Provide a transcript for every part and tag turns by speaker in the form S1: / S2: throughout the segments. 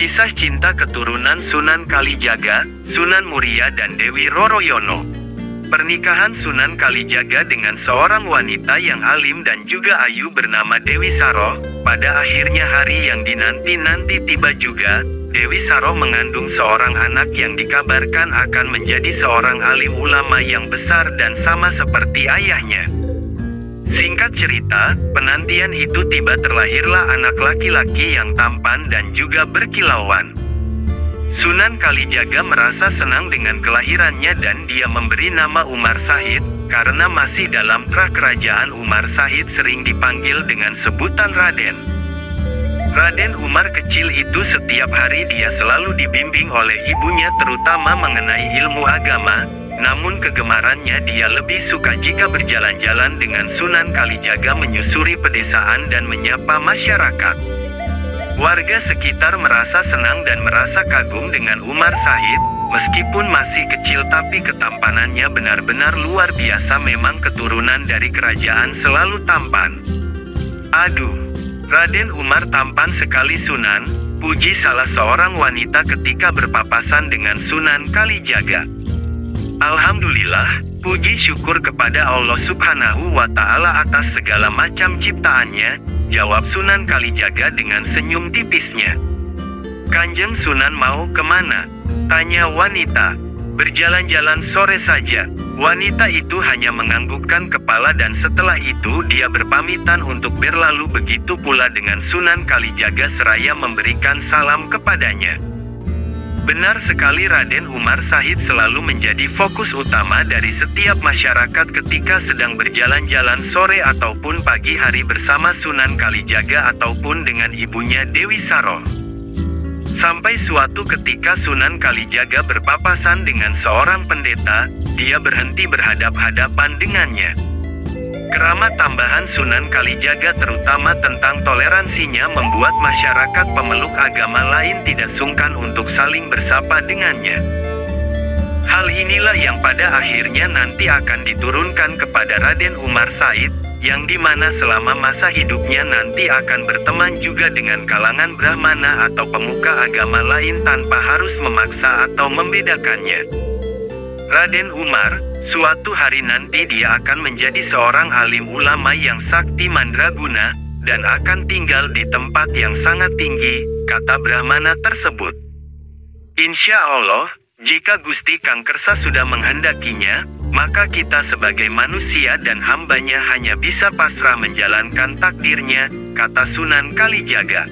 S1: Kisah cinta keturunan Sunan Kalijaga, Sunan Muria dan Dewi Roroyono. Pernikahan Sunan Kalijaga dengan seorang wanita yang alim dan juga ayu bernama Dewi Saroh. Pada akhirnya hari yang dinanti-nanti tiba juga. Dewi Saroh mengandung seorang anak yang dikabarkan akan menjadi seorang alim ulama yang besar dan sama seperti ayahnya. Singkat cerita, penantian itu tiba, terlahirlah anak laki-laki yang tampan dan juga berkilauan. Sunan Kalijaga merasa senang dengan kelahirannya dan dia memberi nama Umar Said, karena masih dalam kerajaan Umar Said sering dipanggil dengan sebutan Raden. Raden Umar kecil itu setiap hari dia selalu dibimbing oleh ibunya terutama mengenai ilmu agama. Namun kegemarannya dia lebih suka jika berjalan-jalan dengan Sunan Kalijaga menyusuri pedesaan dan menyapa masyarakat. Warga sekitar merasa senang dan merasa kagum dengan Umar Said. Meskipun masih kecil tapi ketampanannya benar-benar luar biasa, memang keturunan dari kerajaan selalu tampan. Aduh, Raden Umar tampan sekali Sunan, puji salah seorang wanita ketika berpapasan dengan Sunan Kalijaga. Alhamdulillah, puji syukur kepada Allah Subhanahu wa Ta'ala atas segala macam ciptaannya, jawab Sunan Kalijaga dengan senyum tipisnya. Kanjeng Sunan mau kemana? Tanya wanita. Berjalan-jalan sore saja. Wanita itu hanya menganggukkan kepala dan setelah itu dia berpamitan untuk berlalu, begitu pula dengan Sunan Kalijaga seraya memberikan salam kepadanya. Benar sekali, Raden Umar Said selalu menjadi fokus utama dari setiap masyarakat ketika sedang berjalan-jalan sore ataupun pagi hari bersama Sunan Kalijaga ataupun dengan ibunya Dewi Saroh. Sampai suatu ketika Sunan Kalijaga berpapasan dengan seorang pendeta, dia berhenti berhadap-hadapan dengannya. Keramat tambahan Sunan Kalijaga terutama tentang toleransinya membuat masyarakat pemeluk agama lain tidak sungkan untuk saling bersapa dengannya. Hal inilah yang pada akhirnya nanti akan diturunkan kepada Raden Umar Said, yang dimana selama masa hidupnya nanti akan berteman juga dengan kalangan Brahmana atau pemuka agama lain tanpa harus memaksa atau membedakannya. Raden Umar, suatu hari nanti dia akan menjadi seorang alim ulama yang sakti mandraguna, dan akan tinggal di tempat yang sangat tinggi, kata Brahmana tersebut. Insya Allah, jika Gusti Kang Kersa sudah menghendakinya, maka kita sebagai manusia dan hambanya hanya bisa pasrah menjalankan takdirnya, kata Sunan Kalijaga.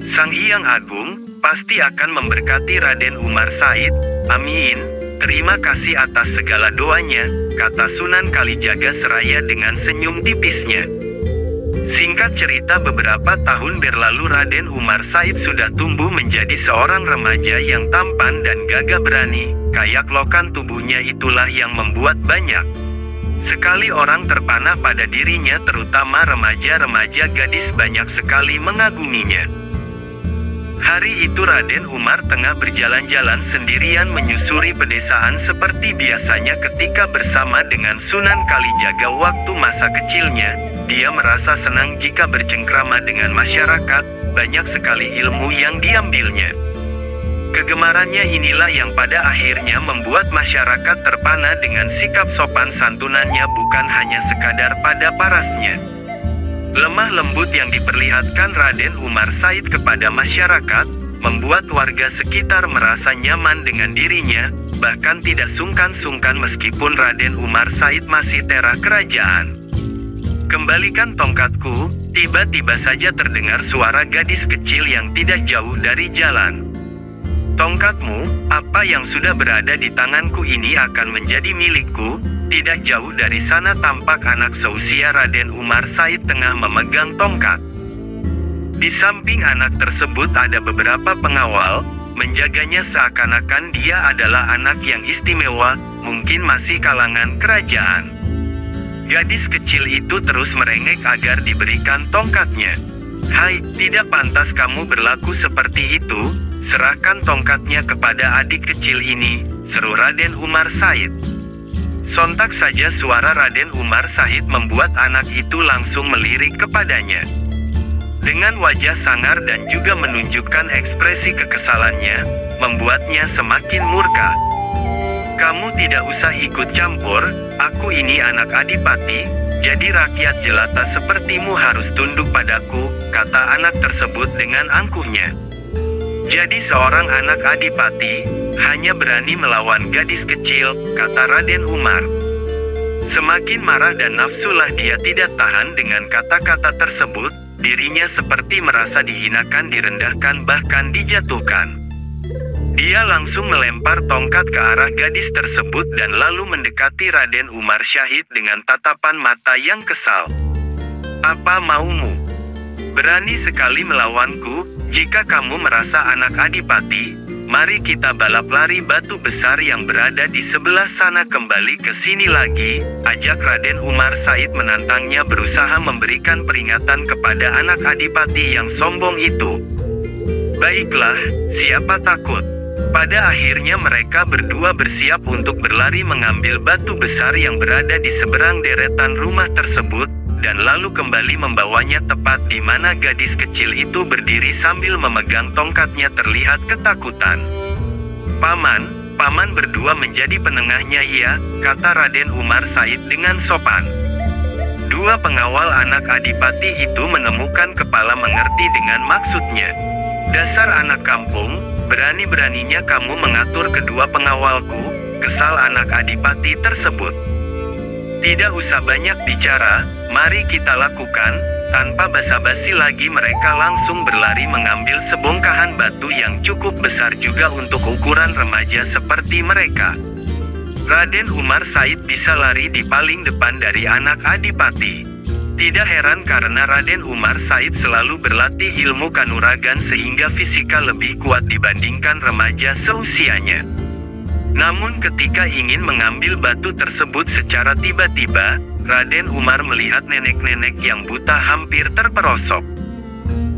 S1: Sang Hyang Agung pasti akan memberkati Raden Umar Said, amin. Terima kasih atas segala doanya, kata Sunan Kalijaga seraya dengan senyum tipisnya. Singkat cerita, beberapa tahun berlalu Raden Umar Said sudah tumbuh menjadi seorang remaja yang tampan dan gagah berani. Kayak-lokan tubuhnya itulah yang membuat banyak sekali orang terpana pada dirinya, terutama remaja-remaja gadis banyak sekali mengaguminya. Hari itu Raden Umar tengah berjalan-jalan sendirian menyusuri pedesaan seperti biasanya ketika bersama dengan Sunan Kalijaga waktu masa kecilnya. Dia merasa senang jika bercengkrama dengan masyarakat, banyak sekali ilmu yang diambilnya. Kegemarannya inilah yang pada akhirnya membuat masyarakat terpana dengan sikap sopan santunannya, bukan hanya sekadar pada parasnya. Lemah lembut yang diperlihatkan Raden Umar Said kepada masyarakat, membuat warga sekitar merasa nyaman dengan dirinya, bahkan tidak sungkan-sungkan meskipun Raden Umar Said masih terah kerajaan. Kembalikan tongkatku, tiba-tiba saja terdengar suara gadis kecil yang tidak jauh dari jalan. Tongkatmu, apa yang sudah berada di tanganku ini akan menjadi milikku. Tidak jauh dari sana tampak anak seusia Raden Umar Said tengah memegang tongkat. Di samping anak tersebut ada beberapa pengawal, menjaganya seakan-akan dia adalah anak yang istimewa, mungkin masih kalangan kerajaan. Gadis kecil itu terus merengek agar diberikan tongkatnya. Hai, tidak pantas kamu berlaku seperti itu, serahkan tongkatnya kepada adik kecil ini, seru Raden Umar Said. Sontak saja suara Raden Umar Said membuat anak itu langsung melirik kepadanya. Dengan wajah sangar dan juga menunjukkan ekspresi kekesalannya, membuatnya semakin murka. "Kamu tidak usah ikut campur, aku ini anak adipati, jadi rakyat jelata sepertimu harus tunduk padaku," kata anak tersebut dengan angkuhnya. "Jadi seorang anak adipati, hanya berani melawan gadis kecil," kata Raden Umar. Semakin marah dan nafsulah dia tidak tahan dengan kata-kata tersebut, dirinya seperti merasa dihinakan, direndahkan, bahkan dijatuhkan. Dia langsung melempar tongkat ke arah gadis tersebut dan lalu mendekati Raden Umar Syahid dengan tatapan mata yang kesal. "Apa maumu? Berani sekali melawanku? Jika kamu merasa anak adipati, mari kita balap lari batu besar yang berada di sebelah sana kembali ke sini lagi," ajak Raden Umar Said menantangnya, berusaha memberikan peringatan kepada anak adipati yang sombong itu. Baiklah, siapa takut? Pada akhirnya mereka berdua bersiap untuk berlari mengambil batu besar yang berada di seberang deretan rumah tersebut, dan lalu kembali membawanya tepat di mana gadis kecil itu berdiri sambil memegang tongkatnya terlihat ketakutan. Paman berdua menjadi penengahnya ya," kata Raden Umar Said dengan sopan. Dua pengawal anak adipati itu menemukan kepala mengerti dengan maksudnya. "Dasar anak kampung, berani-beraninya kamu mengatur kedua pengawalku," kesal anak adipati tersebut. "Tidak usah banyak bicara, mari kita lakukan." Tanpa basa-basi lagi mereka langsung berlari mengambil sebongkahan batu yang cukup besar juga untuk ukuran remaja seperti mereka. Raden Umar Said bisa lari di paling depan dari anak adipati. Tidak heran karena Raden Umar Said selalu berlatih ilmu kanuragan sehingga fisika lebih kuat dibandingkan remaja seusianya. Namun ketika ingin mengambil batu tersebut secara tiba-tiba, Raden Umar melihat nenek-nenek yang buta hampir terperosok.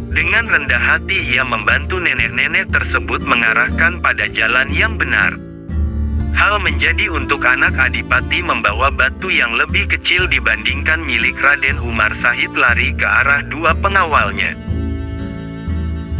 S1: Dengan rendah hati ia membantu nenek-nenek tersebut mengarahkan pada jalan yang benar. Hal menjadi untuk anak adipati membawa batu yang lebih kecil dibandingkan milik Raden Umar Said lari ke arah dua pengawalnya.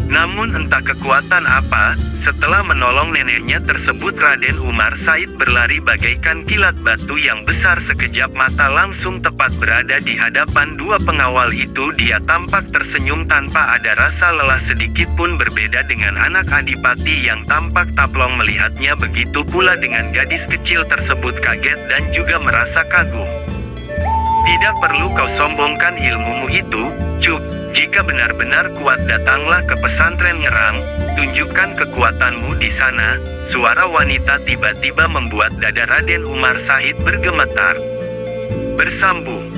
S1: Namun entah kekuatan apa, setelah menolong neneknya tersebut Raden Umar Said berlari bagaikan kilat batu yang besar, sekejap mata langsung tepat berada di hadapan dua pengawal itu. Dia tampak tersenyum tanpa ada rasa lelah sedikit pun, berbeda dengan anak adipati yang tampak taplong melihatnya. Begitu pula dengan gadis kecil tersebut kaget dan juga merasa kagum. "Tidak perlu kau sombongkan ilmumu itu, Cuk. Jika benar-benar kuat datanglah ke pesantren Ngerang, tunjukkan kekuatanmu di sana." Suara wanita tiba-tiba membuat dada Raden Umar Said bergemetar. Bersambung.